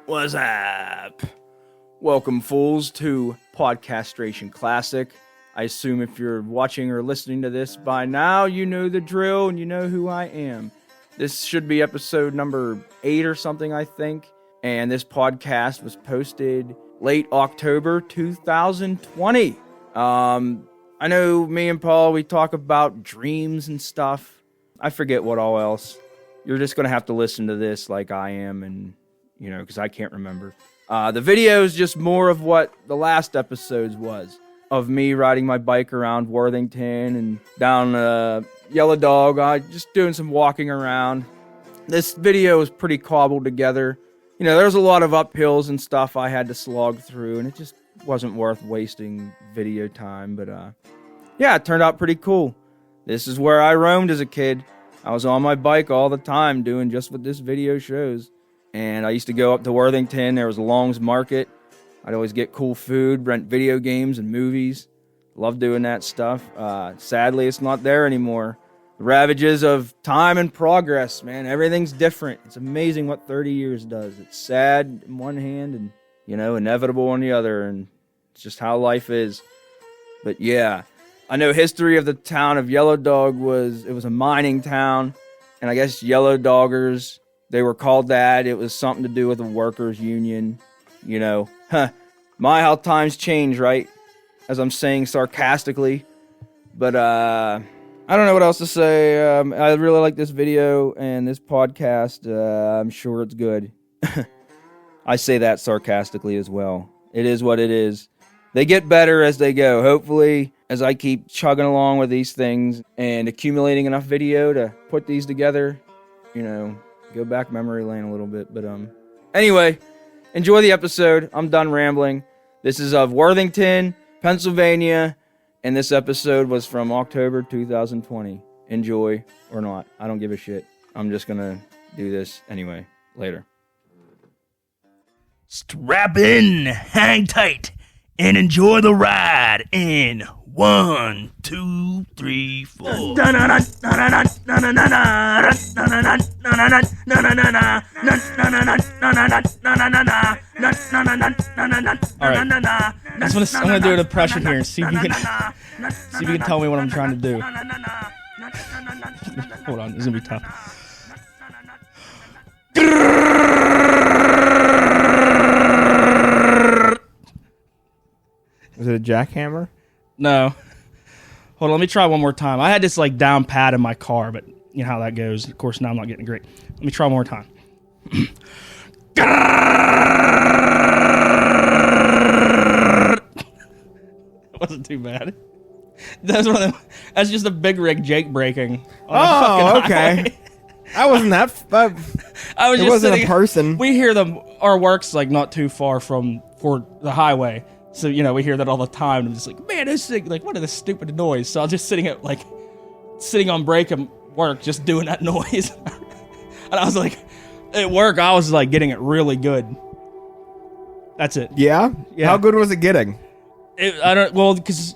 What's up? Welcome, fools, to Podcastration Classic. I assume if you're watching or listening to this by now, you know the drill and you know who I am. This should be episode number 8 or something, I think. And this podcast was posted late October 2020. I know me and Paul, we talk about dreams and stuff. I forget what all else. You're just going to have to listen to this like I am, and you know, because I can't remember. The video is just more of what the last episodes was, of me riding my bike around Worthington and down Yellow Dog, just doing some walking around. This video is pretty cobbled together. You know, there's a lot of uphills and stuff I had to slog through, and it just wasn't worth wasting video time. But yeah, it turned out pretty cool. This is where I roamed as a kid. I was on my bike all the time doing just what this video shows. And I used to go up to Worthington. There was a Long's Market. I'd always get cool food, rent video games and movies. Love doing that stuff. Sadly, it's not there anymore. The ravages of time and progress, man. Everything's different. It's amazing what 30 years does. It's sad on one hand and, you know, inevitable on the other. And it's just how life is. But yeah, I know history of the town of Yellow Dog was a mining town. And I guess Yellow Doggers, they were called that. It was something to do with the workers' union. You know, my how times change, right? As I'm saying sarcastically. But I don't know what else to say. I really like this video and this podcast. I'm sure it's good. I say that sarcastically as well. It is what it is. They get better as they go. Hopefully, as I keep chugging along with these things and accumulating enough video to put these together, you know, go back memory lane a little bit. But anyway, enjoy the episode. I'm done rambling. This is of Worthington, Pennsylvania, and this episode was from October 2020. Enjoy or not. I don't give a shit. I'm just gonna do this anyway. Later. Strap in, hang tight, and enjoy the ride in 1, 2, 3, 4. All right. I'm gonna do an impression here and see if you can tell me what I'm trying to do. Hold on, this is gonna be tough. Was it a jackhammer? No. Hold on, let me try one more time. I had this like down pat in my car, but you know how that goes. Of course, now I'm not getting great. Let me try one more time. It wasn't too bad. That's one of them. That's just a big rig Jake breaking. Oh, okay. I wasn't that. I was it just wasn't sitting, a person. We hear them. Our work's like not too far for the highway. So, you know, we hear that all the time, and I'm just like, man, this thing, like, what is this stupid noise? So I was just sitting on break at work, just doing that noise. And I was like, at work, I was like getting it really good. That's it. Yeah? How good was it getting? Because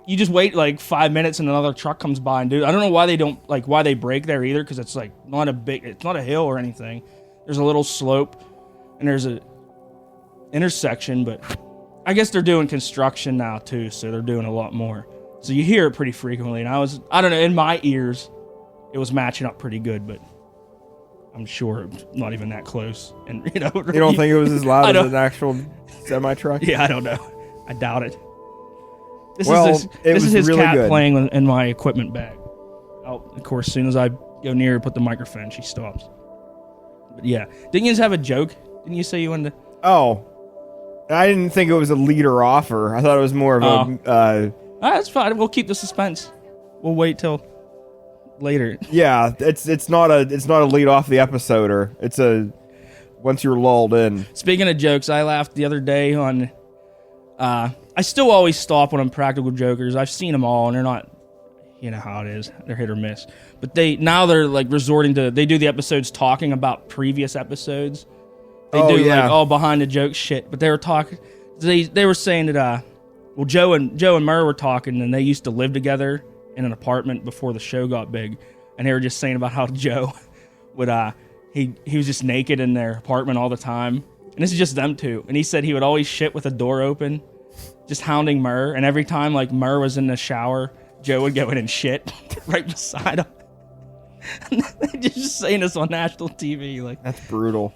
you just wait like 5 minutes and another truck comes by and I don't know why they brake there either, because it's like it's not a hill or anything. There's a little slope and there's a intersection, but I guess they're doing construction now too, so they're doing a lot more. So you hear it pretty frequently, and I don't know, in my ears, it was matching up pretty good, but I'm sure it's not even that close. And you know, you don't think it was as loud as an actual semi-truck? Yeah, I don't know. I doubt it. This is his really cat good. playing in my equipment bag. Of course, as soon as I go near her, put the microphone, she stops. But yeah, didn't you just have a joke? Didn't you say you wanted to? Oh. I didn't think it was a leader offer. I thought it was more of a... that's fine. We'll keep the suspense. We'll wait till later. Yeah, it's not a lead off the episode, or it's a once you're lulled in. Speaking of jokes, I laughed the other day on... I still always stop when I'm Practical Jokers. I've seen them all, and they're not... You know how it is. They're hit or miss. But they're like resorting to... They do the episodes talking about previous episodes. They like all behind the joke shit, but they were talking. They were saying that Joe and Murr were talking, and they used to live together in an apartment before the show got big, and they were just saying about how Joe would he was just naked in their apartment all the time, and this is just them two. And he said he would always shit with the door open, just hounding Murr. And every time like Murr was in the shower, Joe would go in and shit right beside him. Just saying this on national TV, like That's brutal.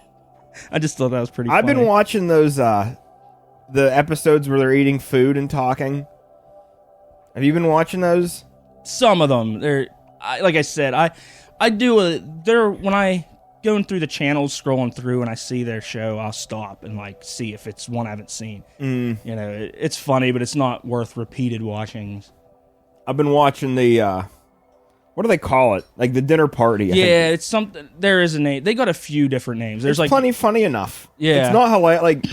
I just thought that was pretty. I've funny. been watching those the episodes where they're eating food and talking. Have you been watching those? Some of them. Like I said, I do when I going through the channels, scrolling through, and I see their show, I'll stop and like see if it's one I haven't seen. You know, it's funny, but it's not worth repeated watchings. I've been watching the what do they call it? Like the dinner party. I think. It's something. There is a name. They got a few different names. There's It's like plenty funny enough. Yeah. It's not hilarious. Like,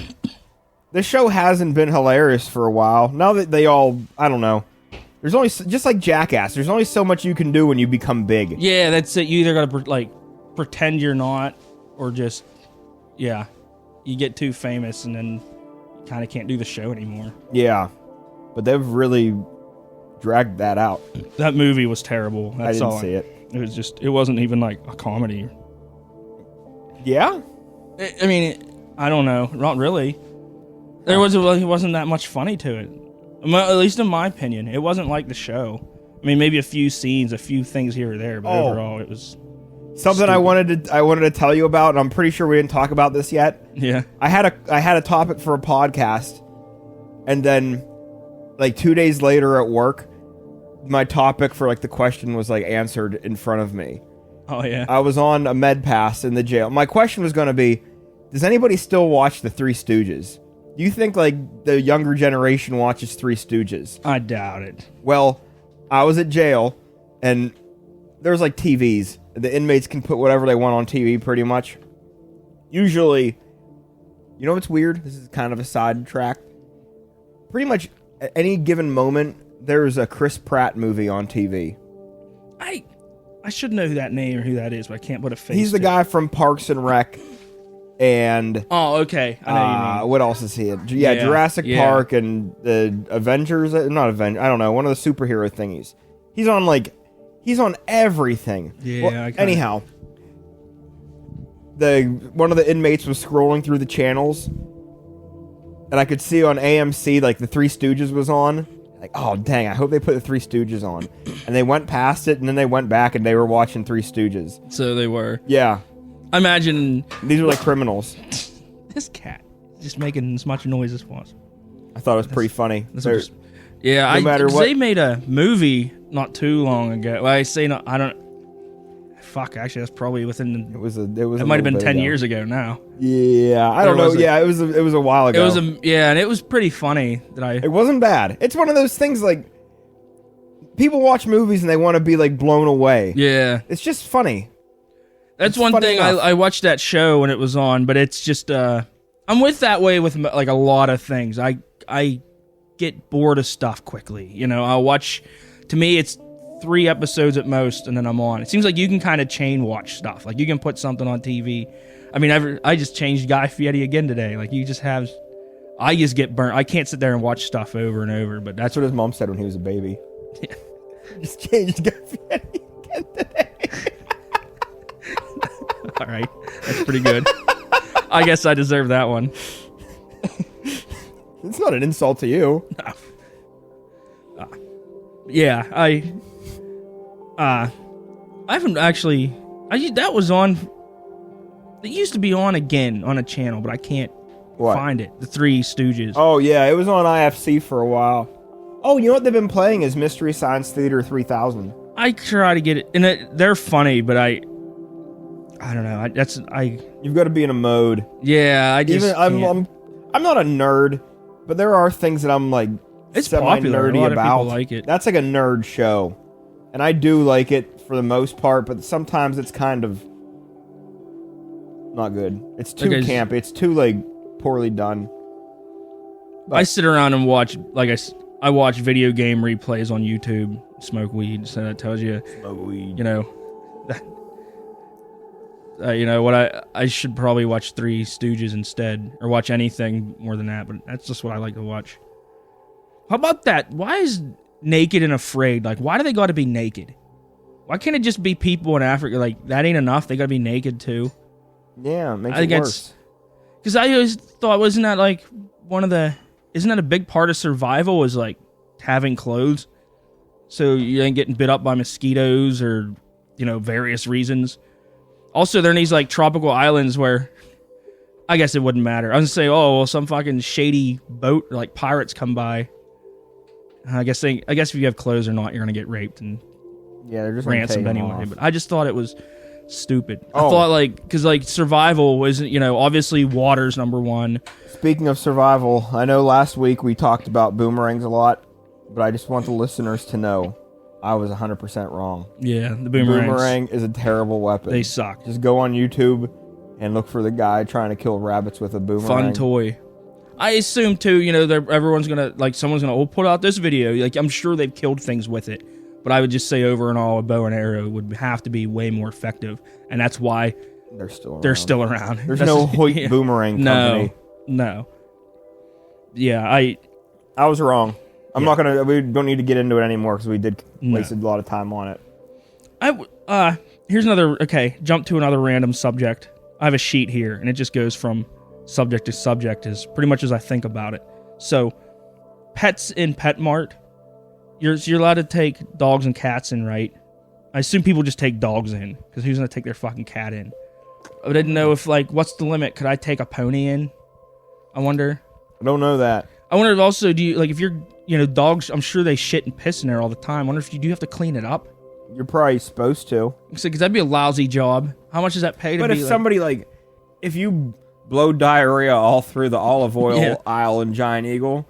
the show hasn't been hilarious for a while. Now that they all, I don't know. There's only, just like Jackass, there's only so much you can do when you become big. Yeah, that's it. You either gotta like pretend you're not, or just you get too famous and then you kind of can't do the show anymore. Yeah. But they've really dragged that out. That movie was terrible. That's I didn't all. see it. It was just. It wasn't even like a comedy. Yeah? I mean, I don't know. Not really. There wasn't that much funny to it. At least in my opinion, it wasn't like the show. I mean, maybe a few scenes, a few things here or there, but overall, it was Something stupid. I wanted to tell you about, and I'm pretty sure we didn't talk about this yet. Yeah. I had a topic for a podcast, and then like 2 days later at work, my topic for like the question was like answered in front of me. Oh yeah. I was on a med pass in the jail. My question was going to be, does anybody still watch the Three Stooges? Do you think like the younger generation watches Three Stooges? I doubt it. Well, I was at jail, and there's like TVs. The inmates can put whatever they want on TV pretty much. Usually, you know what's weird? This is kind of a sidetrack. Pretty much at any given moment, there's a Chris Pratt movie on TV. I should know who that name or who that is, but I can't put a face. He's the to guy from Parks and Rec, and Oh, okay. I know who you mean. what else is he in? Yeah, Yeah, Jurassic yeah. Park and the Avengers. Not Avengers. I don't know. One of the superhero thingies. He's on everything. Yeah, Well, I kinda- anyhow, one of the inmates was scrolling through the channels, and I could see on AMC like the Three Stooges was on. Like, oh dang! I hope they put the Three Stooges on. And they went past it, and then they went back, and they were watching Three Stooges. So they were. Yeah, I imagine these are like criminals. this cat just making as much noise as possible. I thought it was pretty funny. That's They're- what just- Yeah, No matter what- they made a movie not too long ago. Well, I say no, I don't. Fuck, actually, that's probably within. It was. It It might have been 10 years ago now. Yeah, I don't know. Yeah, it was a while ago. It was and it was pretty funny that It wasn't bad. It's one of those things like people watch movies and they want to be like blown away. Yeah, It's just funny. that's It's one funny thing. enough. I watched that show when it was on, but it's just I'm with that way with like a lot of things. I get bored of stuff quickly. You know, I'll watch. To me, it's 3 episodes at most, and then I'm on. It seems like you can kind of chain watch stuff. Like you can put something on TV. I mean, I just changed Guy Fieri again today. Like you just have. I just get burnt. I can't sit there and watch stuff over and over. But That's what his mom said when he was a baby. Just changed Guy Fieri again today. all right, that's pretty good. I guess I deserve that one. It's not an insult to you. Yeah, I haven't actually. That was on. It used to be on again on a channel, but I can't What? find it. The Three Stooges. Oh yeah, it was on IFC for a while. Oh, you know what they've been playing is Mystery Science Theater 3000. I try to get it, and they're funny, but I don't know. You've got to be in a mode. Yeah, I just. Even can't. I'm not a nerd, but there are things that I'm like It's semi popular. A nerdy lot of about. people like it. That's like a nerd show, and I do like it for the most part. But sometimes it's kind of not good. It's too Okay. campy. It's too like poorly done. I sit around and watch I watch video game replays on YouTube. Smoke weed, so that tells you. You know, you know what? I should probably watch Three Stooges instead, or watch anything more than that. But that's just what I like to watch. How about that? Why is Naked and Afraid? Like, why do they got to be naked? Why can't it just be people in Africa? Like, that ain't enough. They got to be naked too. Yeah, it makes I think it it's- worse. Because I always thought, isn't that a big part of survival is like having clothes, so you ain't getting bit up by mosquitoes or various reasons. Also, they're in these like tropical islands where I guess it wouldn't matter. I was gonna say, oh well, some fucking shady boat like pirates come by. I guess if you have clothes or not, you're gonna get raped and they're just ransomed anyway. But I just thought it was stupid. Oh. I thought because survival isn't obviously water's number one. Speaking of survival, I know last week we talked about boomerangs a lot, but I just want the listeners to know I was 100% wrong. Yeah, the boomerangs. Boomerang is a terrible weapon. They suck. Just go on YouTube and look for the guy trying to kill rabbits with a boomerang. Fun toy. I assume too, everyone's gonna someone's gonna put out this video. Like I'm sure they've killed things with it, but I would just say over and all, a bow and arrow would have to be way more effective, and that's why they're still around. There's no Hoyt boomerang company. No. Yeah, I was wrong. We don't need to get into it anymore because we did waste a lot of time on it. Here's another. Okay, jump to another random subject. I have a sheet here, and it just goes from subject to subject as pretty much as I think about it. So, pets in Pet Mart, you're allowed to take dogs and cats in, right? I assume people just take dogs in, because who's going to take their fucking cat in? I didn't know if, what's the limit? Could I take a pony in? I wonder. I don't know that. I wonder if also, do you, if you're, dogs, I'm sure they shit and piss in there all the time. I wonder if you do have to clean it up? You're probably supposed to. Because that'd be a lousy job. How much does that pay to be? But if somebody, if you blow diarrhea all through the olive oil aisle in Giant Eagle,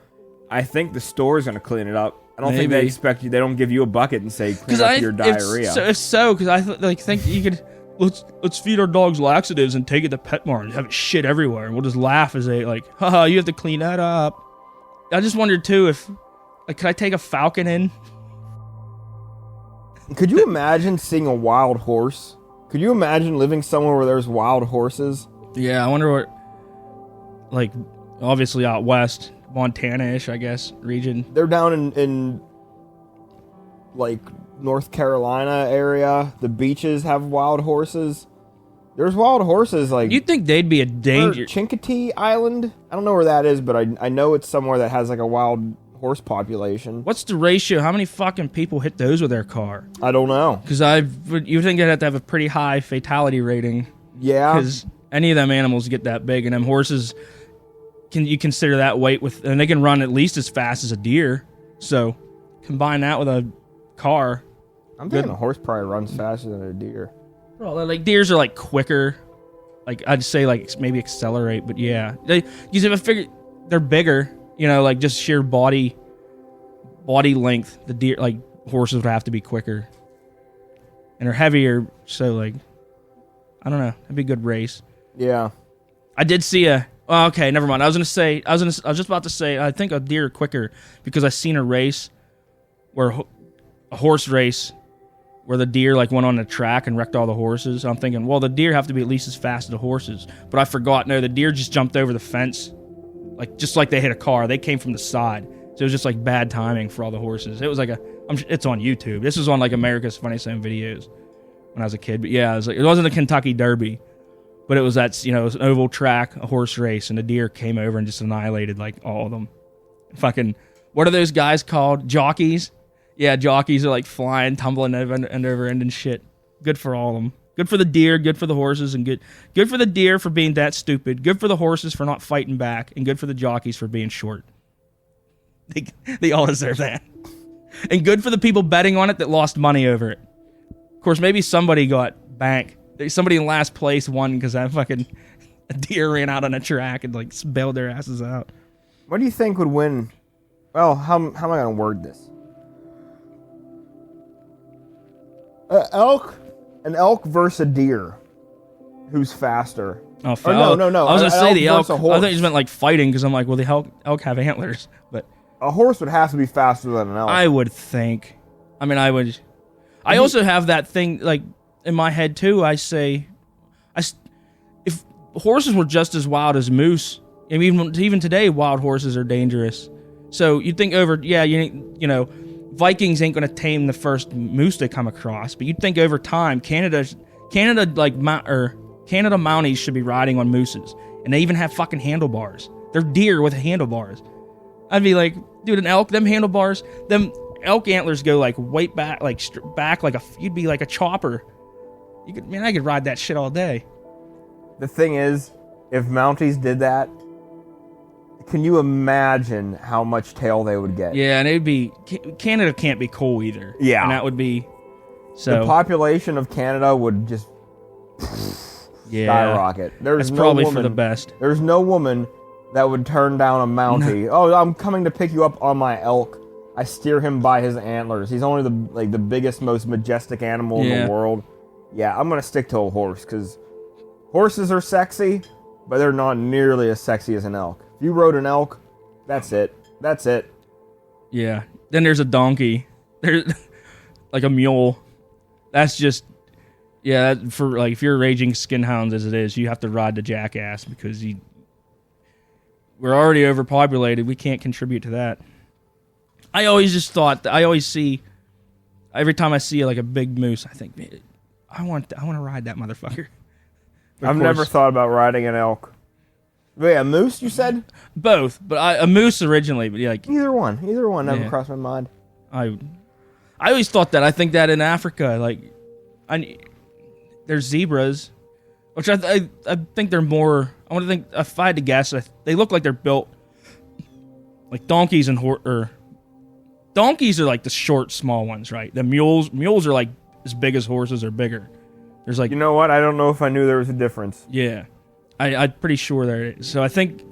I think the store's going to clean it up. I don't think they expect you. They don't give you a bucket and say clean up your diarrhea. If so, because I think you could let's feed our dogs laxatives and take it to Pet Mart and have it shit everywhere, and we'll just laugh as they haha, you have to clean that up. I just wondered too if could I take a falcon in? Could you imagine seeing a wild horse? Could you imagine living somewhere where there's wild horses? Yeah, I wonder what, obviously out west, Montana-ish, I guess, region. They're down in North Carolina area. The beaches have wild horses. There's wild horses You'd think they'd be a danger. Chincoteague Island? I don't know where that is, but I know it's somewhere that has a wild horse population. What's the ratio? How many fucking people hit those with their car? I don't know. Because you think they'd have to have a pretty high fatality rating. Yeah. Because any of them animals get that big, and them horses, can you consider that weight and they can run at least as fast as a deer. So combine that with a car. I'm thinking a horse probably runs faster than a deer. Well, deers are quicker. I'd say maybe accelerate, but yeah. Because if I figure they're bigger, just sheer body length, the deer horses would have to be quicker. And they're heavier, so I don't know. That'd be a good race. Yeah. I did see okay, never mind. I was just about to say I think a deer quicker because I seen a race where a horse race where the deer went on the track and wrecked all the horses. I'm thinking, well, the deer have to be at least as fast as the horses. But I forgot, no, the deer just jumped over the fence. Just like they hit a car. They came from the side. So it was just bad timing for all the horses. It was it's on YouTube. This was on America's Funniest Home Videos when I was a kid. But yeah, it wasn't the Kentucky Derby. But it was it was an oval track, a horse race, and the deer came over and just annihilated all of them. Fucking, what are those guys called? Jockeys? Yeah, jockeys are flying, tumbling over end and shit. Good for all of them. Good for the deer, good for the horses, and good for the deer for being that stupid. Good for the horses for not fighting back, and good for the jockeys for being short. They all deserve that. And good for the people betting on it that lost money over it. Of course, maybe somebody got bank. Somebody in last place won because that fucking a deer ran out on a track and bailed their asses out. What do you think would win? Well, how am I going to word this? An elk versus a deer. Who's faster? Oh, no. I was going to say the elk. versus a I horse. thought you just meant fighting because I'm well, the elk have antlers. But a horse would have to be faster than an elk. I would think. I would. I also have that thing in my head too. I say, if horses were just as wild as moose, and even today, wild horses are dangerous. So you'd think Vikings ain't going to tame the first moose they come across, but you'd think over time, Canada Canada Mounties should be riding on mooses, and they even have fucking handlebars. They're deer with handlebars. I'd be like, dude, an elk, them handlebars, them elk antlers go like way back, like back, like you'd be like a chopper. I could ride that shit all day. The thing is, if Mounties did that, can you imagine how much tail they would get? Yeah, and it'd be Canada can't be cool either. Yeah, and that would be so. The population of Canada would just skyrocket. That's probably for the best. There's no woman that would turn down a Mountie. Oh, I'm coming to pick you up on my elk. I steer him by his antlers. He's only the biggest, most majestic animal in the world. Yeah, I'm gonna stick to a horse because horses are sexy, but they're not nearly as sexy as an elk. If you rode an elk, that's it. That's it. Yeah. Then there's a donkey. There's like a mule. That's just for like if you're raging skinhounds as it is, you have to ride the jackass because we're already overpopulated. We can't contribute to that. I always just thought every time I see like a big moose, I think, man, I want to ride that motherfucker. I've never thought about riding an elk. But yeah, moose, you said? Both, but a moose originally, but like either one never crossed my mind. I always thought that. I think that in Africa, like, there's zebras, which I think they're more. I want to think if I had to guess, they look like they're built like donkeys or donkeys are like the short, small ones, right? The mules are like as big as horses or bigger. There's like, you know what? I don't know if I knew there was a difference. Yeah. I'm pretty sure there is. So I think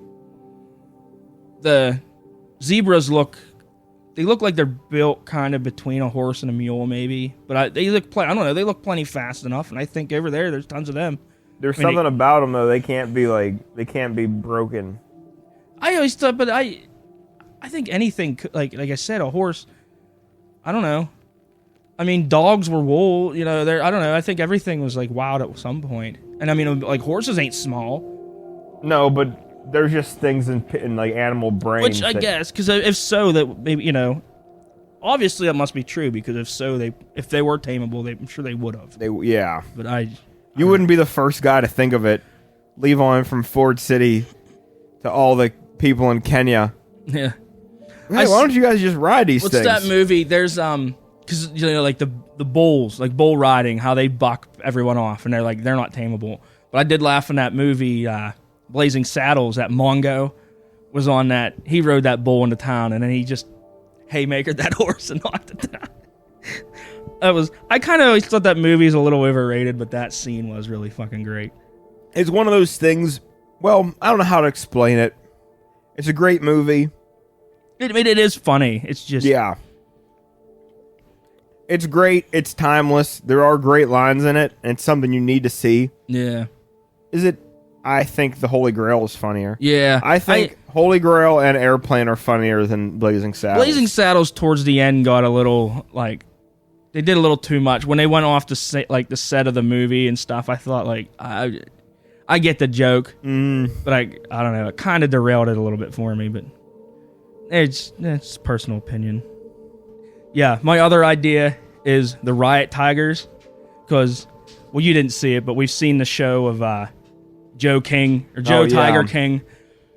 the zebras look like they're built kind of between a horse and a mule, maybe. But they look I don't know. They look plenty fast enough, and I think over there's tons of them. There's something about them though. They can't be broken. I always thought, but I think anything like I said, a horse. I don't know. I mean, dogs were wool. You know, I don't know. I think everything was like wild at some point. And I mean, like horses ain't small. No, but there's just things in like animal brains. Which I guess, because if so, that maybe obviously that must be true. Because if they were tameable, I'm sure they would have. Yeah. But you wouldn't be the first guy to think of it. Leave on from Ford City to all the people in Kenya. Yeah. Hey, why don't you guys just ride these things? What's that movie? There's because like the bulls, like bull riding, how they buck everyone off, and they're not tameable. But I did laugh in that movie, Blazing Saddles. That Mongo was on that. He rode that bull into town, and then he just haymakered that horse and knocked it down. I kind of always thought that movie is a little overrated, but that scene was really fucking great. It's one of those things. Well, I don't know how to explain it. It's a great movie. It is funny. It's just It's great. It's timeless. There are great lines in it, and it's something you need to see. Yeah. I think The Holy Grail is funnier. Yeah. I think Holy Grail and Airplane are funnier than Blazing Saddles. Blazing Saddles towards the end got a little, like, they did a little too much. When they went off to say, like, the set of the movie and stuff, I thought, like, I get the joke, but I don't know. It kind of derailed it a little bit for me, but it's personal opinion. Yeah, my other idea is the Riot Tigers, because, well, you didn't see it, but we've seen the show of Joe King, or Joe Tiger King,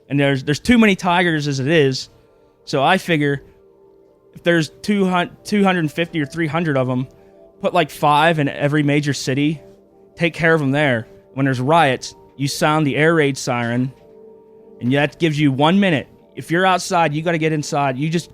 and there's too many tigers as it is, so I figure if there's 250 or 300 of them, put like 5 in every major city, take care of them there. When there's riots, you sound the air raid siren, and that gives you 1 minute. If you're outside, you got to get inside. You just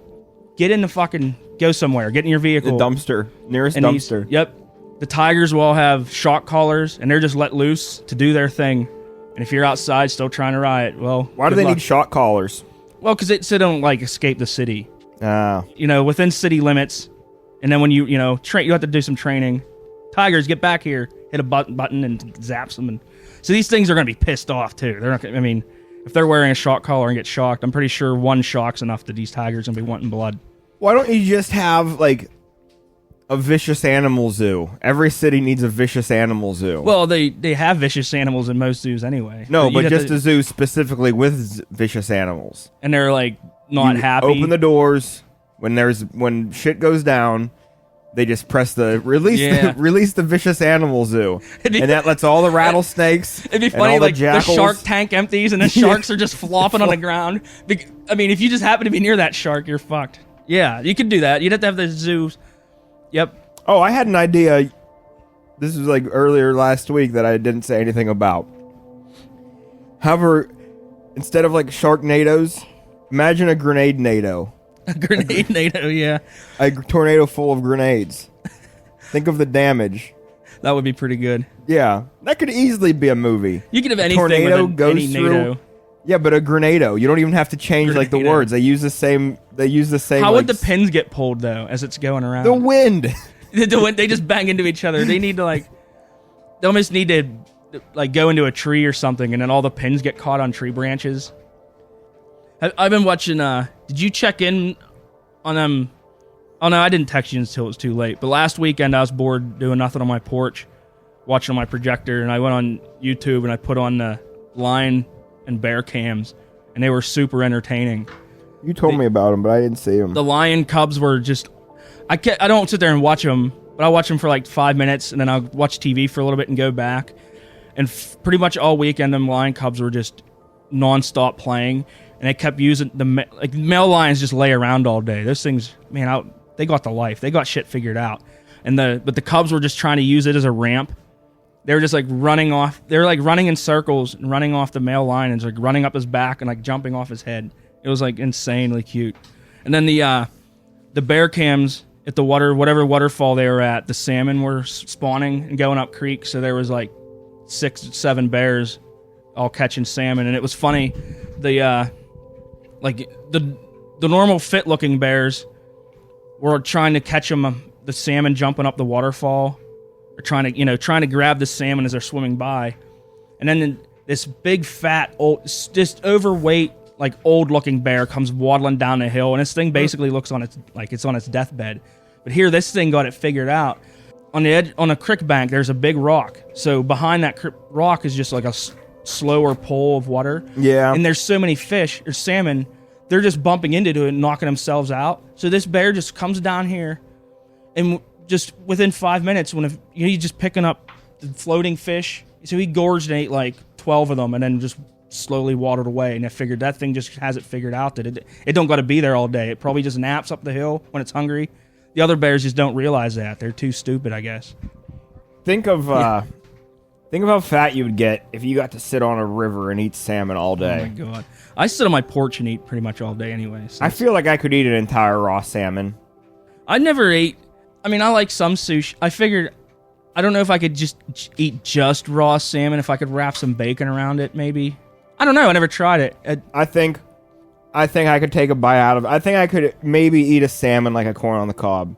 get in the fucking... Go somewhere. Get in your vehicle. The dumpster. Nearest dumpster. Yep. The tigers will all have shock collars, and they're just let loose to do their thing. And if you're outside still trying to riot, well... Why do they need shock collars? Well, because they don't, like, escape the city. Ah. Within city limits. And then when you have to do some training. Tigers, get back here. Hit a button and zaps them. And so these things are going to be pissed off, too. They're not. I mean, if they're wearing a shock collar and get shocked, I'm pretty sure one shock's enough that these tigers are going to be wanting blood. Why don't you just have, like, a vicious animal zoo? Every city needs a vicious animal zoo. Well, they have vicious animals in most zoos anyway. No, but just a zoo specifically with vicious animals. And they're, like, not happy. Open the doors when shit goes down. they just press the release Yeah. release the vicious animal zoo, It'd be- and that lets all the rattlesnakes. It'd be and funny, all like the jackals. shark tank empties and the sharks are just flopping on the ground. I mean, if you just happen to be near that shark, you're fucked. Yeah, you could do that. You'd have to have the zoos. Yep. Oh, I had an idea. This was like earlier last week that I didn't say anything about. However, instead of like Sharknadoes, imagine a grenade NATO. A grenade NATO, yeah. A tornado full of grenades. Think of the damage. That would be pretty good. Yeah, that could easily be a movie. You could have A anything tornado with goes any through. NATO. Yeah, but a grenado. You don't even have to change like the Grenado. words. They use the same. How would like, the pins get pulled, though, as it's going around? the wind? They just bang into each other. They need to, like... They almost need to, like, go into a tree or something, and then all the pins get caught on tree branches. I've been watching, did you check in on them? Oh, no, I didn't text you until it was too late. But last weekend, I was bored doing nothing on my porch, watching on my projector, and I went on YouTube, and I put on the lion and bear cams, and they were super entertaining. You told me about them, but I didn't see them. The lion cubs were just... I don't sit there and watch them, but I watch them for like 5 minutes, and then I'll watch TV for a little bit and go back. And pretty much all weekend, them lion cubs were just nonstop playing, and they kept using male lions just lay around all day. Those things, man, they got the life. They got shit figured out. But the cubs were just trying to use it as a ramp. They were just like running off. They were like running in circles and running off the male lion and like running up his back and like jumping off his head. It was like insanely cute. And then the bear cams at the whatever waterfall they were at, the salmon were spawning and going up creek. So there was like 6-7 bears all catching salmon, and it was funny. The normal fit looking bears were trying to catch them, the salmon jumping up the waterfall, or trying to grab the salmon as they're swimming by, and then this big fat old, just overweight, like old looking bear comes waddling down the hill, and this thing basically looks on it's on its deathbed. But here, this thing got it figured out. On the edge, on a creek bank, there's a big rock. So behind that rock is just like a slower pool of water. Yeah. And there's so many fish or salmon, they're just bumping into it and knocking themselves out. So this bear just comes down here, and just within 5 minutes, he's just picking up the floating fish. So he gorged and ate like 12 of them, and then just slowly waddled away. And I figured that thing just has it figured out that it don't got to be there all day. It probably just naps up the hill when it's hungry. The other bears just don't realize that. They're too stupid, I guess. Think of how fat you would get if you got to sit on a river and eat salmon all Oh my day. god. I sit on my porch and eat pretty much all day anyway. So I feel like I could eat an entire raw salmon. I never ate... I mean, I like some sushi. I figured... I don't know if I could just eat just raw salmon, if I could wrap some bacon around it, maybe. I don't know. I never tried it. I think I could take a bite out of it. I think I could maybe eat a salmon like a corn on the cob.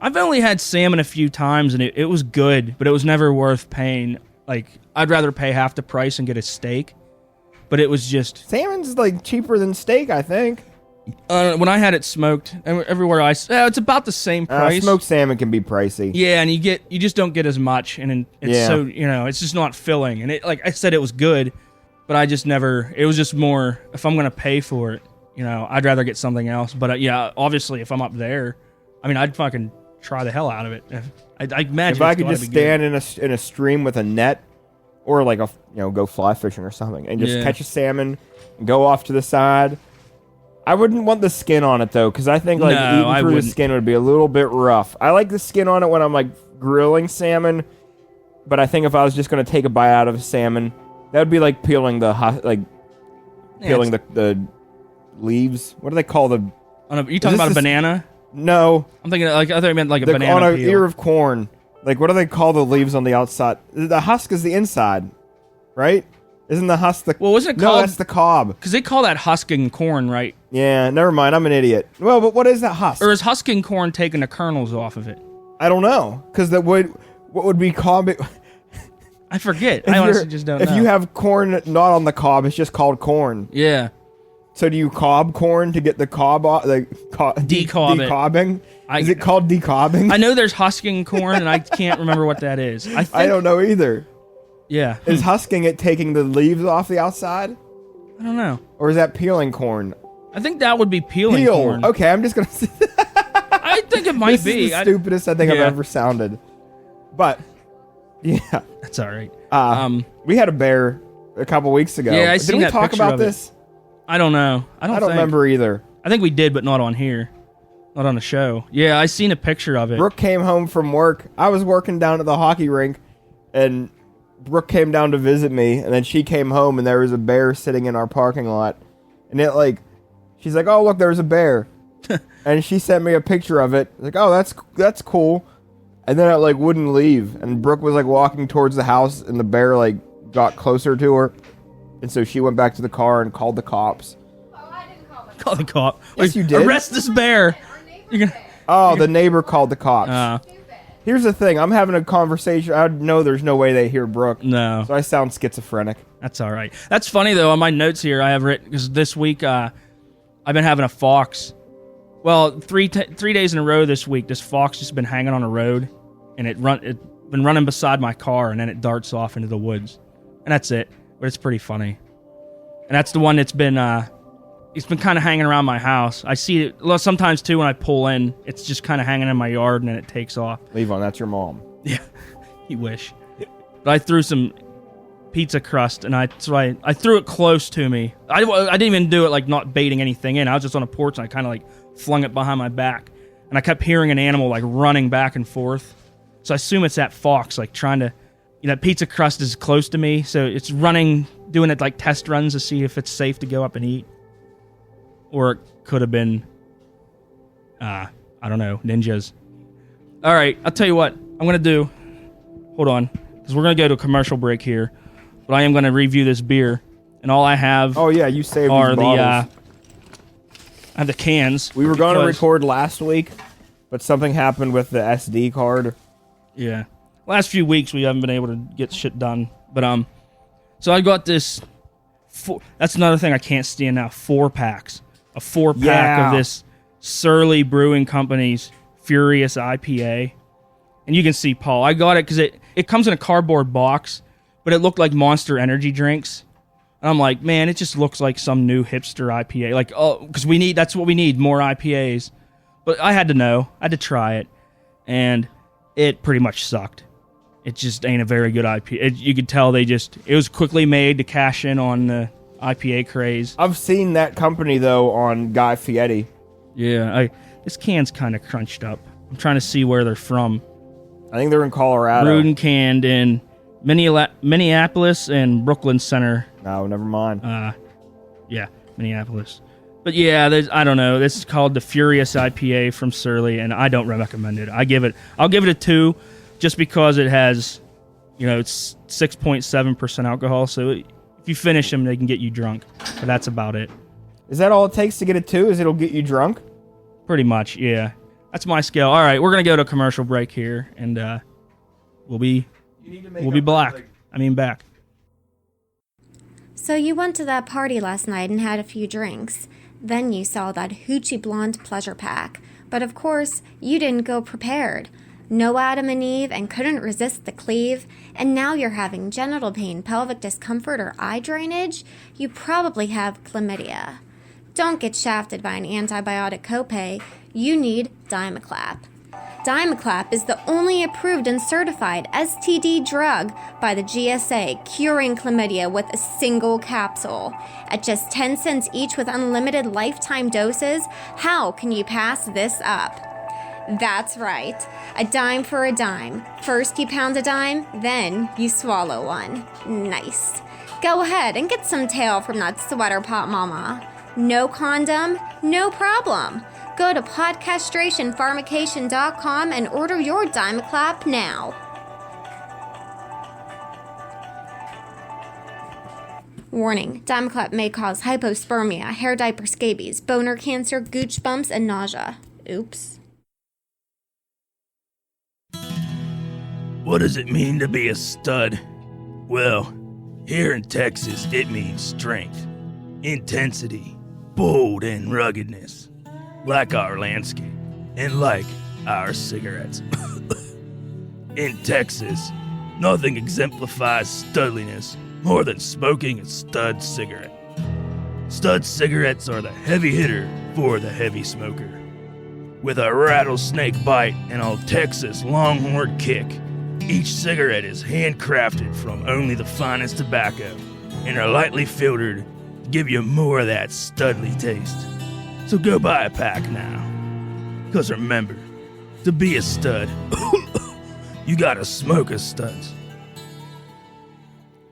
I've only had salmon a few times, and it was good, but it was never worth paying. Like, I'd rather pay half the price and get a steak. But it was just... Salmon's like cheaper than steak, I think. when I had it smoked, everywhere it's about the same price. Smoked salmon can be pricey. Yeah, and you just don't get as much, and it's so, it's just not filling. And it, like I said, it was good, but I just never... It was just more, if I'm going to pay for it, I'd rather get something else. But yeah, obviously, if I'm up there, I mean, I'd fucking try the hell out of it. I imagine If I could just stand in a stream with a net, or like go fly fishing or something, and just catch a salmon and go off to the side. I wouldn't want the skin on it though, because I think eating through the skin would be a little bit rough. I like the skin on it when I'm like grilling salmon, but I think if I was just going to take a bite out of a salmon, that would be like peeling the leaves. What do they call the? You talking about a banana? No, I'm thinking I thought you meant like a banana on an peel. ear of corn. Like, what do they call the leaves on the outside? The husk is the inside, right? Isn't the husk the... Well, wasn't it No, called... that's the cob. Because they call that husking corn, right? Yeah, never mind. I'm an idiot. Well, but what is that husk? Or is husking corn taking the kernels off of it? I don't know. Because what would be cob... I forget. I honestly just don't know. If you have corn not on the cob, it's just called corn. Yeah. So do you cob corn to get the cob off? Decobbing? Is it called decobbing? I know there's husking corn, and I can't remember what that is. I don't know either. Yeah. Is husking it taking the leaves off the outside? I don't know. Or is that peeling corn? I think that would be peeling corn. Okay, I'm just going to... I think it might This be. is the stupidest I think I've Yeah. ever sounded. But yeah, That's all right. we had a bear a couple weeks ago. Yeah, I Didn't seen we that talk picture about of it. this? I don't know. I don't think. remember either. I think we did, but not on here. Not on the show. Yeah, I seen a picture of it. Brooke came home from work. I was working down at the hockey rink, and Brooke came down to visit me, and then she came home, and there was a bear sitting in our parking lot. And it, like, she's like, oh, look, there's a bear. And she sent me a picture of it. Like, oh, that's cool. And then it, like, wouldn't leave. And Brooke was, like, walking towards the house, and the bear, like, got closer to her. And so she went back to the car and called the cops. Oh, I didn't call Call the cop. Yes, you did. Arrest this bear. You're gonna. Oh, the neighbor called the cops. Here's the thing. I'm having a conversation. I know there's no way they hear Brooke. No. So I sound schizophrenic. That's all right. That's funny though. On my notes here, I have written because this week I've been having a fox. Well, 3 days in a row this week, this fox just been hanging on a road, and it been running beside my car, and then it darts off into the woods, and that's it. But it's pretty funny, and that's the one that's been it's been kind of hanging around my house. I see it sometimes too when I pull in. It's just kind of hanging in my yard, and then it takes off. Levon, that's your mom. Yeah, you wish. But I threw some pizza crust, and I threw it close to me. I didn't even do it like not baiting anything in. I was just on a porch, and I kind of like flung it behind my back, and I kept hearing an animal like running back and forth. So I assume it's that fox like trying to. That pizza crust is close to me, so it's running, doing it like test runs to see if it's safe to go up and eat. Or it could have been, I don't know, ninjas. All right, I'll tell you what I'm going to do. Hold on, because we're going to go to a commercial break here. But I am going to review this beer. And all I have Oh, yeah, you saved are these the, bottles. I have the cans. We were going to because- record last week, but something happened with the SD card. Yeah. Last few weeks we haven't been able to get shit done. But, so I got this, that's another thing I can't stand now, 4-packs. A 4-pack Yeah. of this Surly Brewing Company's Furious IPA. And you can see, Paul, I got it because it comes in a cardboard box, but it looked like Monster Energy drinks. And I'm like, man, it just looks like some new hipster IPA. Like, oh, because that's what we need, more IPAs. But I had to know. I had to try it. And it pretty much sucked. It just ain't a very good IPA. You could tell it was quickly made to cash in on the IPA craze. I've seen that company, though, on Guy Fieri. Yeah, this can's kind of crunched up. I'm trying to see where they're from. I think they're in Colorado. Brewed and canned in Minneapolis and Brooklyn Center. No, never mind. Yeah, Minneapolis. But yeah, I don't know. This is called the Furious IPA from Surly, and I don't recommend it. I'll give it a 2, just because it has, it's 6.7% alcohol. So if you finish them, they can get you drunk. But that's about it. Is that all it takes to get a 2? Is it'll get you drunk? Pretty much, yeah. That's my scale. All right, we're gonna go to a commercial break here, and we'll be back. So you went to that party last night and had a few drinks. Then you saw that hoochie blonde pleasure pack. But of course, you didn't go prepared. No Adam and Eve and couldn't resist the cleave, and now you're having genital pain, pelvic discomfort, or eye drainage? You probably have chlamydia. Don't get shafted by an antibiotic copay. You need Dimaclap. Dimaclap is the only approved and certified STD drug by the GSA, curing chlamydia with a single capsule. At just 10 cents each with unlimited lifetime doses, how can you pass this up? That's right, a dime for a dime. First you pound a dime, then you swallow one. Nice. Go ahead and get some tail from that sweater pot mama. No condom? No problem. Go to podcastrationpharmacation.com and order your Dimaclap now. Warning, Dimaclap may cause hypospermia, hair diaper scabies, boner cancer, gooch bumps, and nausea. Oops. What does it mean to be a stud? Well, here in Texas, it means strength, intensity, bold, and ruggedness. Like our landscape, and like our cigarettes. In Texas, nothing exemplifies studliness more than smoking a stud cigarette. Stud cigarettes are the heavy hitter for the heavy smoker. with a rattlesnake bite and a Texas longhorn kick. Each cigarette is handcrafted from only the finest tobacco and are lightly filtered to give you more of that studly taste. So go buy a pack now. 'Cause remember, to be a stud, you gotta smoke a studs.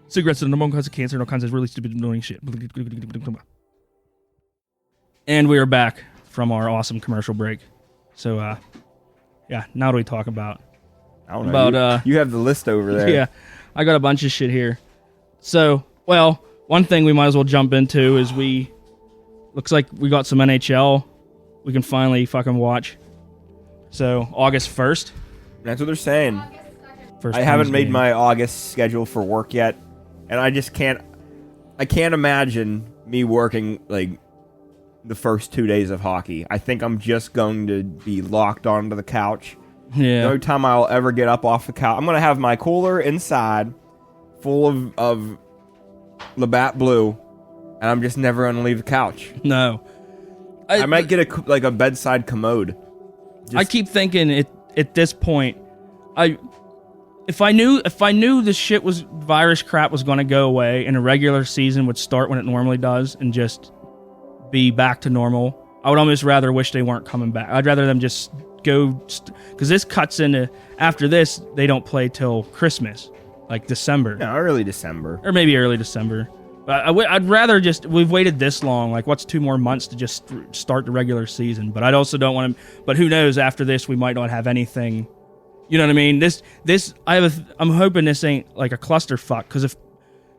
Cigarettes are the number one cause of cancer and all kinds of really stupid, annoying shit. And we are back from our awesome commercial break. So, now what do we talk about? I don't know. About, you have the list over there. Yeah, I got a bunch of shit here. So, well, one thing we might as well jump into is looks like we got some NHL we can finally fucking watch. So, August 1st. That's what they're saying. First I haven't Kings made game. my August schedule for work yet, and I can't imagine me working like the first 2 days of hockey. I think I'm just going to be locked onto the couch. Yeah. The only time I'll ever get up off the couch, I'm going to have my cooler inside full of Labatt Blue, and I'm just never going to leave the couch. No. I might get a bedside commode. I keep thinking at this point, if I knew this shit was virus crap was going to go away and a regular season would start when it normally does and just be back to normal, I would almost rather wish they weren't coming back. I'd rather them just go, because this cuts into, after this they don't play till Christmas, like December. No, early December. Or maybe early December. But I'd rather just, we've waited this long, like what's 2 more months to just start the regular season. But I'd also don't want to, but who knows, after this we might not have anything. You know what I mean? I'm hoping this ain't like a clusterfuck, because if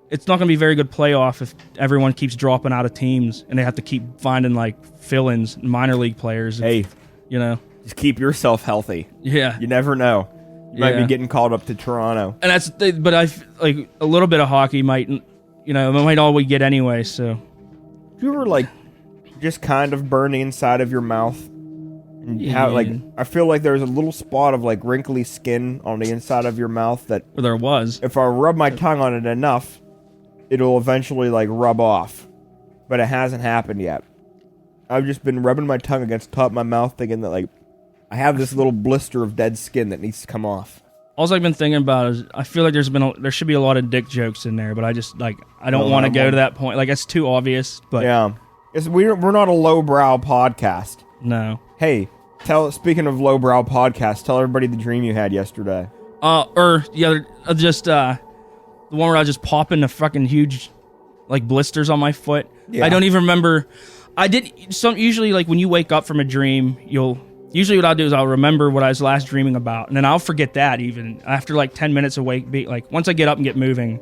it's not going to be very good playoff if everyone keeps dropping out of teams and they have to keep finding like fill-ins, minor league players. Hey, you know, just keep yourself healthy. Yeah, You never know. You might Yeah. be getting called up to Toronto. and but I like a little bit of hockey might, you know, it might all we get anyway. So You ever like just kind of burning inside of your mouth? And how, like, I feel like there's a little spot of like wrinkly skin on the inside of your mouth that or there was. if I rub my tongue on it enough, it'll eventually like rub off. But it hasn't happened yet. I've just been rubbing my tongue against the top of my mouth thinking that like I have this little blister of dead skin that needs to come off. All I've been thinking about is I feel like there should be a lot of dick jokes in there, but I just like I don't want to go to that point. Like it's too obvious. But Yeah. We're not a lowbrow podcast. no. Hey, speaking of lowbrow podcast, tell everybody the dream you had yesterday. Or the other, the one where I was just popping the fucking huge, like blisters on my foot. Yeah. I don't even remember. I did usually like when you wake up from a dream, usually what I'll do is I'll remember what I was last dreaming about, and then I'll forget that even after like 10 minutes awake. Like once I get up and get moving,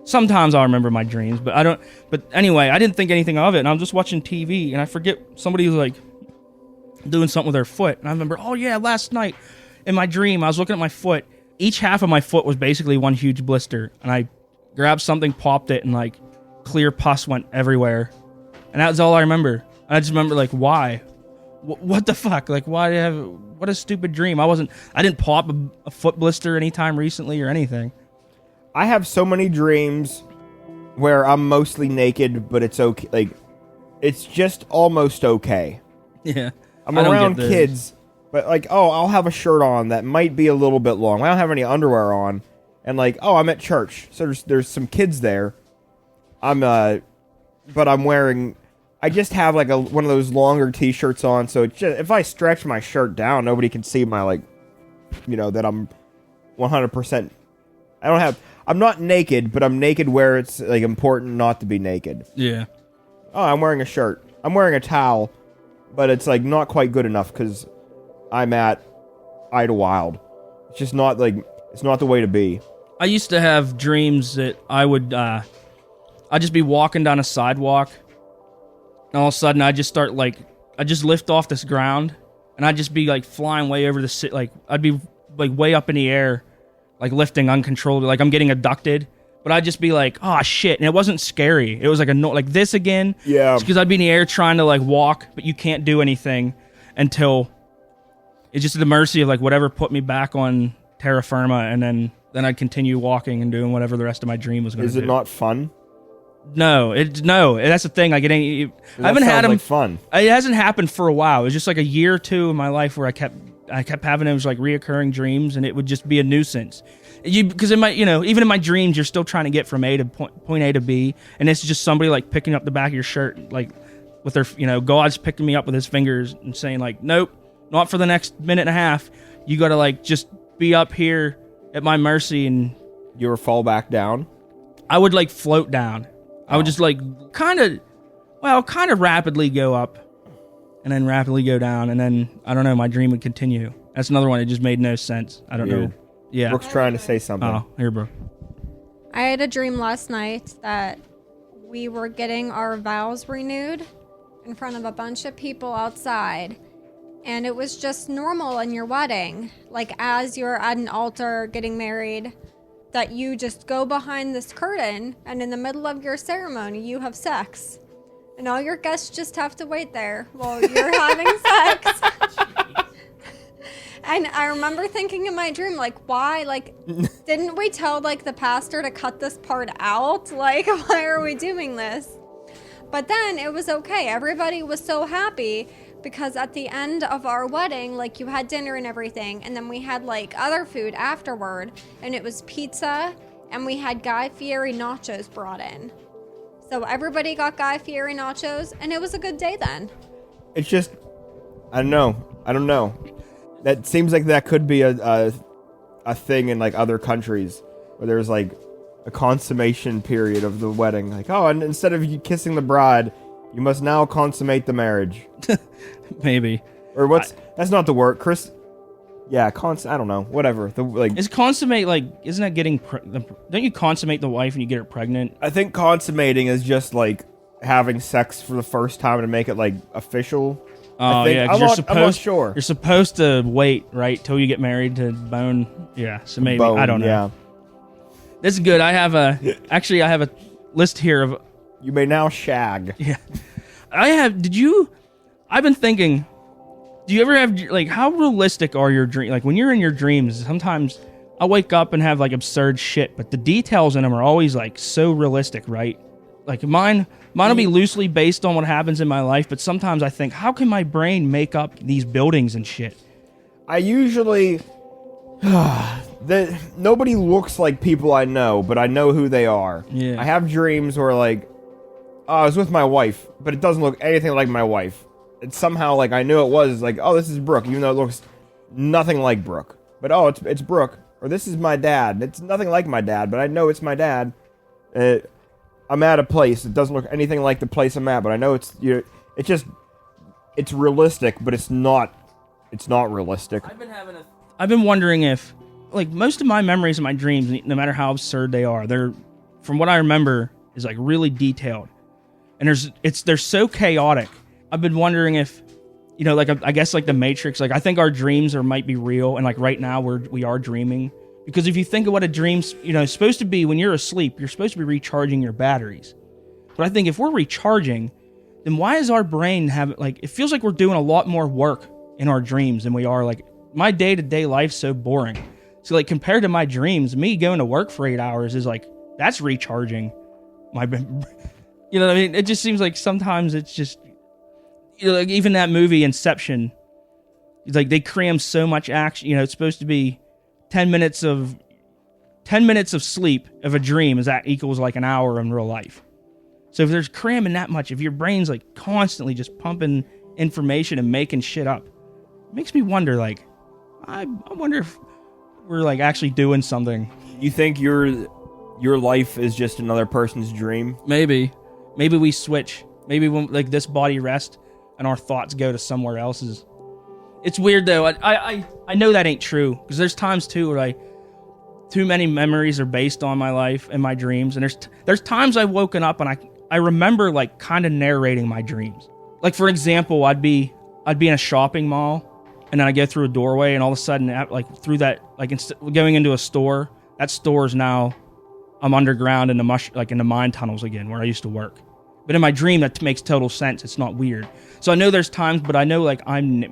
sometimes I'll remember my dreams, but I don't. But anyway, I didn't think anything of it, and I'm just watching TV, and I forget somebody was like doing something with their foot, and I remember, oh yeah, last night in my dream I was looking at my foot. Each half of my foot was basically one huge blister, and I grabbed something, popped it, and like clear pus went everywhere, and that's all I remember. I just remember like, why? What the fuck? Like, why what a stupid dream. I didn't pop a foot blister anytime recently or anything. I have so many dreams where I'm mostly naked, but it's okay. Like, it's just almost okay. Yeah. I'm I don't around get those. kids, but like, oh, I'll have a shirt on that might be a little bit long. I don't have any underwear on, and like, oh, I'm at church, so there's some kids there. But I'm wearing. I just have like one of those longer T-shirts on, so it's just, if I stretch my shirt down, nobody can see my like, you know, that I'm 100%. I'm not naked, but I'm naked where it's like important not to be naked. Yeah. Oh, I'm wearing a shirt. I'm wearing a towel, but it's like not quite good enough because I'm at Idlewild. It's just not like, it's not the way to be. I used to have dreams that I'd just be walking down a sidewalk, and all of a sudden I'd just lift off this ground, and I'd just be like flying way over the city. Like I'd be like way up in the air, like lifting uncontrollably, like I'm getting abducted. But I'd just be like, oh shit, and it wasn't scary. It was like like this again. Yeah. Because I'd be in the air trying to like walk, but you can't do anything until it's just at the mercy of like whatever put me back on terra firma, and then I'd continue walking and doing whatever the rest of my dream was going to do. Is it not fun? No, that's the thing. Like, it ain't. I haven't had them. Like fun. It hasn't happened for a while. It was just like a year or two in my life where I kept having those like reoccurring dreams, and it would just be a nuisance. Because in my, even in my dreams, you're still trying to get from point A to B, and it's just somebody like picking up the back of your shirt, like with their, God's picking me up with his fingers and saying like, nope, not for the next minute and a half. You got to like just be up here at my mercy. And You ever fall back down? I would like float down. I would just like kind of rapidly go up and then rapidly go down. And then, I don't know, my dream would continue. That's another one that just made no sense. I don't Weird. know. Yeah. Brooke's trying to say something. Oh, here, bro. I had a dream last night that we were getting our vows renewed in front of a bunch of people outside. And it was just normal in your wedding. Like, as you're at an altar getting married, that you just go behind this curtain, and in the middle of your ceremony, you have sex. And all your guests just have to wait there while you're having sex. And I remember thinking in my dream, like, why? Like, didn't we tell, like, the pastor to cut this part out? Like, why are we doing this? But then it was okay. Everybody was so happy because at the end of our wedding, like, you had dinner and everything. And then we had, like, other food afterward. And it was pizza. And we had Guy Fieri nachos brought in. So everybody got Guy Fieri nachos. And it was a good day then. It's just, I don't know. That seems like that could be a thing in like other countries where there's like a consummation period of the wedding. Like, oh, and instead of you kissing the bride, you must now consummate the marriage. Maybe. Or that's not the word, Chris. Yeah, I don't know. Whatever. Is consummate like? Isn't that getting? Don't you consummate the wife and you get her pregnant? I think consummating is just like having sex for the first time to make it like official. Oh yeah, because I'm not sure. You're supposed to wait, right, till you get married to bone. Yeah, so maybe I don't know. Yeah. This is good. I have a list here of. You may now shag. Yeah, I've been thinking. Do you ever have like how realistic are your dreams? Like when you're in your dreams, sometimes I wake up and have like absurd shit, but the details in them are always like so realistic, right? Like mine will be loosely based on what happens in my life, but sometimes I think, how can my brain make up these buildings and shit? I usually nobody looks like people I know, but I know who they are. Yeah. I have dreams where like I was with my wife, but it doesn't look anything like my wife. It's somehow like I knew it was like, oh, this is Brooke, even though it looks nothing like Brooke. But oh, it's Brooke. Or this is my dad. It's nothing like my dad, but I know it's my dad. I'm at a place. It doesn't look anything like the place I'm at, but I know it's realistic, but it's not realistic. I've been wondering if, like, most of my memories of my dreams, no matter how absurd they are, they're, from what I remember, is like really detailed, and they're so chaotic. I've been wondering if, like I guess like the Matrix, like I think our dreams might be real, and like right now we are dreaming. Because if you think of what a dream's, is supposed to be when you're asleep, you're supposed to be recharging your batteries. But I think if we're recharging, then why is our brain it feels like we're doing a lot more work in our dreams than we are. Like my day-to-day life's so boring. So like compared to my dreams, me going to work for 8 hours is like, that's recharging my, you know what I mean? It just seems like sometimes it's just, like even that movie Inception, it's like they cram so much action, it's supposed to be 10 minutes of sleep of a dream that equals like an hour in real life. So if there's cramming that much, if your brain's like constantly just pumping information and making shit up, it makes me wonder, like, I wonder if we're like actually doing something. You think your life is just another person's dream? Maybe we switch. Maybe when like this body rests and our thoughts go to somewhere else's. It's weird though. I know that ain't true because there's times too where too many memories are based on my life and my dreams, and there's times I've woken up and I remember like kind of narrating my dreams. Like for example, I'd be in a shopping mall, and then I go through a doorway, and all of a sudden like through that going into a store, that store is now I'm underground in the mine tunnels again where I used to work. But in my dream, that makes total sense. It's not weird. So I know there's times, but I know like I know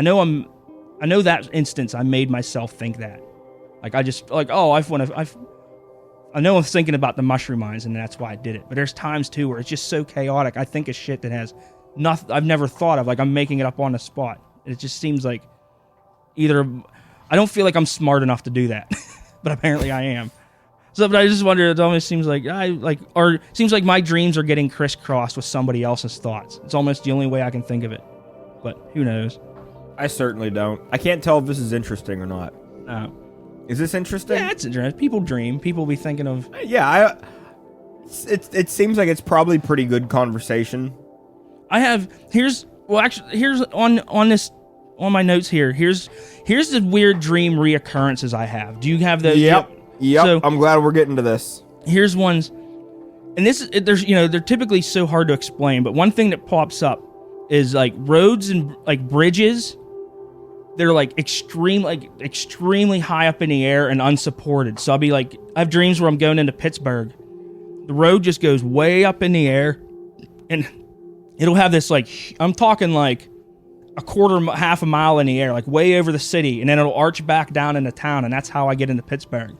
that instance I made myself think that. Like I just like, oh, I I know I was thinking about the mushroom mines, and that's why I did it. But there's times too where it's just so chaotic. I think of shit that has nothing I've never thought of. Like I'm making it up on the spot. It just seems like either I don't feel like I'm smart enough to do that, but apparently I am. So, but I just wonder. It almost seems like seems like my dreams are getting crisscrossed with somebody else's thoughts. It's almost the only way I can think of it. But who knows? I certainly don't. I can't tell if this is interesting or not. Is this interesting? Yeah, it's interesting. People dream. People be thinking of. Yeah, it seems like it's probably pretty good conversation. Here's on my notes here. Here's the weird dream reoccurrences I have. Do you have those? Yep. So, I'm glad we're getting to this. Here's ones, and they're typically so hard to explain. But one thing that pops up is like roads and like bridges. They're like extremely high up in the air and unsupported. So I have dreams where I'm going into Pittsburgh. The road just goes way up in the air, and it'll have this I'm talking like half a mile in the air, like way over the city, and then it'll arch back down into town, and that's how I get into Pittsburgh.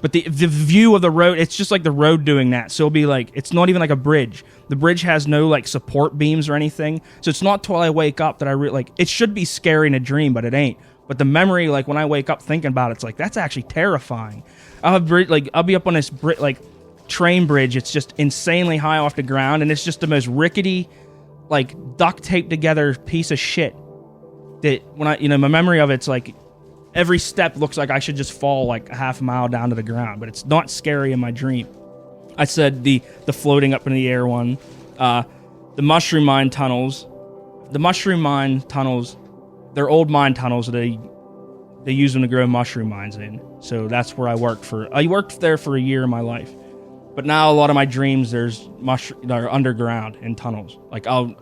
But the view of the road, it's just like the road doing that. So it'll be like, it's not even like a bridge. The bridge has no like support beams or anything. So it's not till I wake up that it should be scary in a dream, but it ain't. But the memory, like when I wake up thinking about it, it's like, that's actually terrifying. I'll be up on this train bridge. It's just insanely high off the ground. And it's just the most rickety, like duct taped together piece of shit that when my memory of it's like, every step looks like I should just fall like a half a mile down to the ground, but it's not scary in my dream. I said the floating up in the air one, the mushroom mine tunnels. The mushroom mine tunnels, they're old mine tunnels that they use them to grow mushroom mines in. So that's where I worked there for a year of my life. But now a lot of my dreams they're underground in tunnels. Like I'll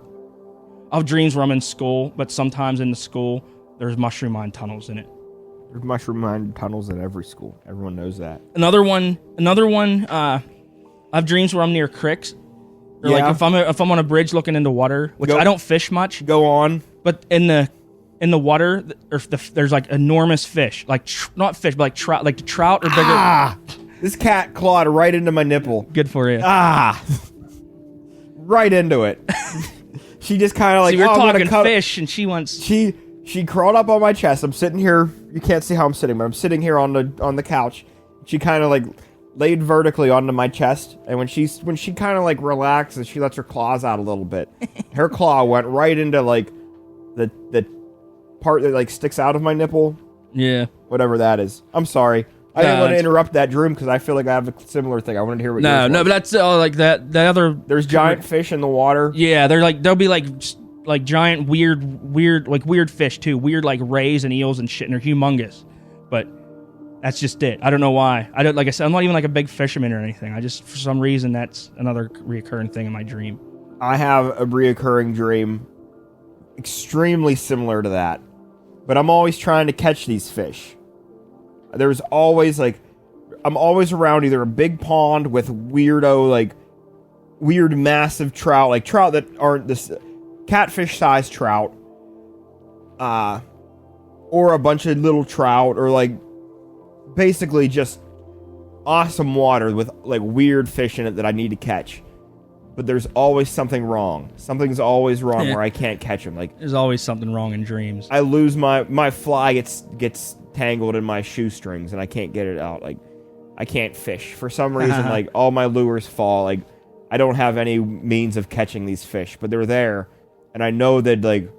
have dreams where I'm in school, but sometimes in the school there's mushroom mine tunnels in it. There's mushroom mine tunnels in every school. Everyone knows that. Another one. I have dreams where I'm near creeks, or like if I'm on a bridge looking into water, which I don't fish much. Go on. But in the water, there's like enormous fish, like not fish, but like trout, like the trout are bigger. This cat clawed right into my nipple. Good for you. Right into it. She just kind of like. So we're talking fish, and she wants. She crawled up on my chest. I'm sitting here. You can't see how I'm sitting, but I'm sitting here on the couch. She kind of like laid vertically onto my chest, and when she kind of like relaxes, she lets her claws out a little bit. Her claw went right into like the part that like sticks out of my nipple. Yeah. Whatever that is. I'm sorry. I didn't want to interrupt that dream because I feel like I have a similar thing. I wanted to hear what yours was. No, but that's like that. The other. There's giant fish in the water. Yeah, they'll be like giant weird fish too, weird like rays and eels and shit, and they're humongous. But that's just it. I don't know why. I don't, like I said, I'm not even like a big fisherman or anything. I just, for some reason, that's another reoccurring thing in my dream. I have a reoccurring dream extremely similar to that, but I'm always trying to catch these fish. There's always I'm always around either a big pond with weird massive trout, like trout that aren't this catfish sized trout, or a bunch of little trout, or like basically just awesome water with like weird fish in it that I need to catch. But there's always something wrong. Something's always wrong where I can't catch them. Like there's always something wrong in dreams. I lose my fly gets tangled in my shoestrings and I can't get it out. Like I can't fish for some reason. Like all my lures fall. Like I don't have any means of catching these fish, but they're there, and I know that like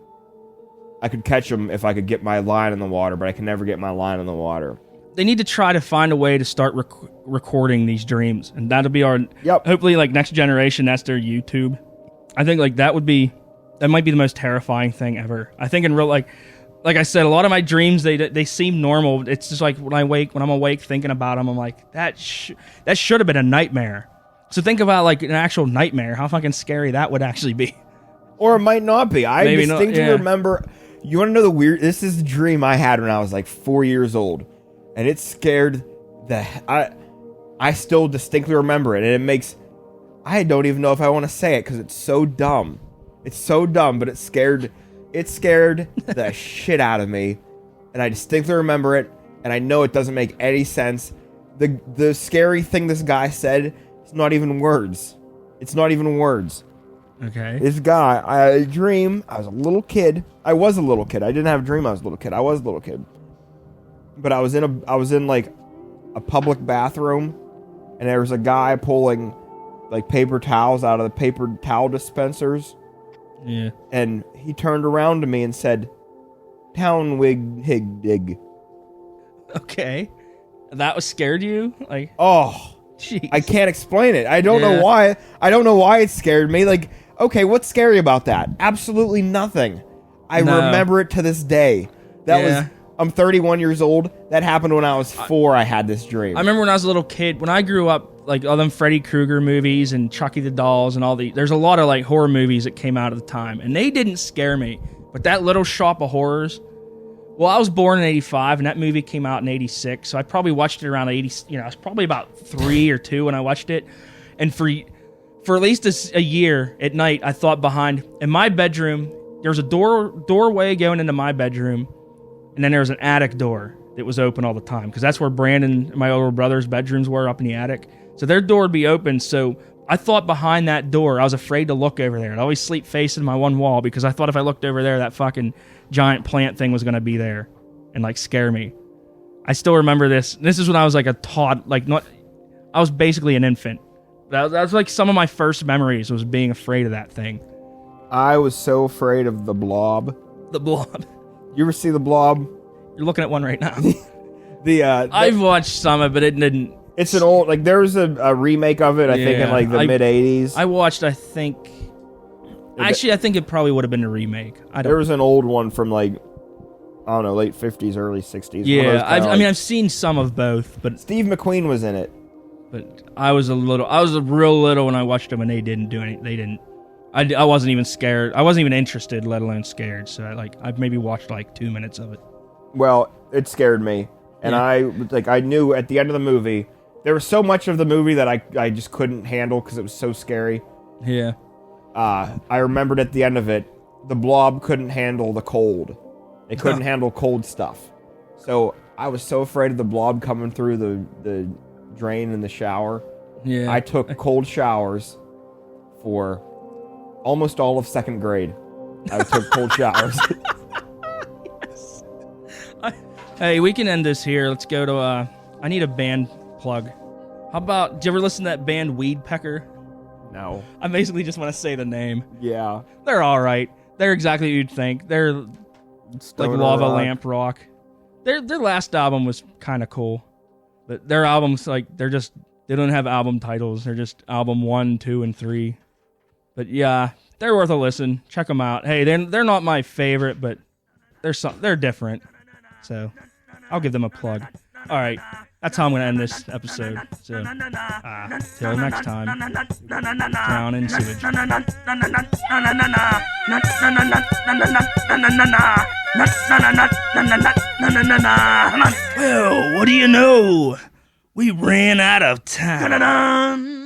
I could catch them if I could get my line in the water, but I can never get my line in the water. They need to try to find a way to start recording these dreams, and that'll be our hopefully like next generation. That's their YouTube. I think like that might be the most terrifying thing ever. I think in real like I said, a lot of my dreams they seem normal. It's just like when I'm awake thinking about them, I'm like that should have been a nightmare. So think about like an actual nightmare. How fucking scary that would actually be. Or it might not be. I Maybe distinctly remember. You want to know the weird? This is the dream I had when I was like 4 years old. And it scared I still distinctly remember it, and it makes, I don't even know if I want to say it because it's so dumb. It's so dumb, but it scared the shit out of me, and I distinctly remember it, and I know it doesn't make any sense. the scary thing this guy said is not even words. It's not even words. Okay. This guy, I had a dream. I was a little kid. I was a little kid. I didn't have a dream I was a little kid. I was a little kid. But I was in like a public bathroom, and there was a guy pulling like paper towels out of the paper towel dispensers. Yeah. And he turned around to me and said, "Townwig hig dig." Okay. That was scared you? Like, Oh, jeez. I can't explain it. I don't Yeah. know why. I don't know why it scared me. Like, okay, what's scary about that? Absolutely nothing. I No. remember it to this day. Yeah. I'm 31 years old. That happened when I was 4. I had this dream. I remember when I was a little kid, when I grew up, like all them Freddy Krueger movies and Chucky the Dolls and there's a lot of like horror movies that came out at the time, and they didn't scare me. But that Little Shop of Horrors, well, I was born in 85 and that movie came out in 86, so I probably watched it around 80, I was probably about 3 or 2 when I watched it. And for at least a year at night, I thought in my bedroom, there was a doorway going into my bedroom, and then there was an attic door that was open all the time, because that's where Brandon and my older brother's bedrooms were, up in the attic. So their door would be open, so I thought behind that door, I was afraid to look over there. I'd always sleep facing my one wall, because I thought if I looked over there, that fucking giant plant thing was going to be there and like scare me. I still remember this. This is when I was like I was basically an infant. That was like some of my first memories, was being afraid of that thing. I was so afraid of the Blob. The Blob. You ever see the Blob? You're looking at one right now. I've watched some of it, but it didn't. It's an old, like, there was a remake of it, I think, in like the mid 80s. I watched, I think it probably would have been a remake. There was an old one from like, I don't know, late 50s, early 60s. Yeah, I've seen some of both, but Steve McQueen was in it. But I was real little when I watched them, and they didn't do anything. They didn't. I wasn't even scared. I wasn't even interested, let alone scared. So I maybe watched like 2 minutes of it. Well, it scared me, and Yeah. I knew at the end of the movie there was so much of the movie that I just couldn't handle because it was so scary. Yeah. I remembered at the end of it, the Blob couldn't handle the cold. It couldn't handle cold stuff. So I was so afraid of the Blob coming through the drain in the shower. Yeah. I took cold showers for almost all of 2nd grade. I took cold showers. Hey, we can end this here. Let's go to I need a band plug. How about, did you ever listen to that band Weed Pecker? No. I basically just want to say the name. Yeah. They're all right. They're exactly what you'd think. They're like Stoner lava rock. lamp rock. Their last album was kind of cool, but their albums, like, they don't have album titles. They're just album 1, 2, and 3. But yeah, they're worth a listen. Check them out. Hey, they're not my favorite, but they're different. So I'll give them a plug. All right, that's how I'm going to end this episode. So till next time, drown in sewage. Well, what do you know? We ran out of time.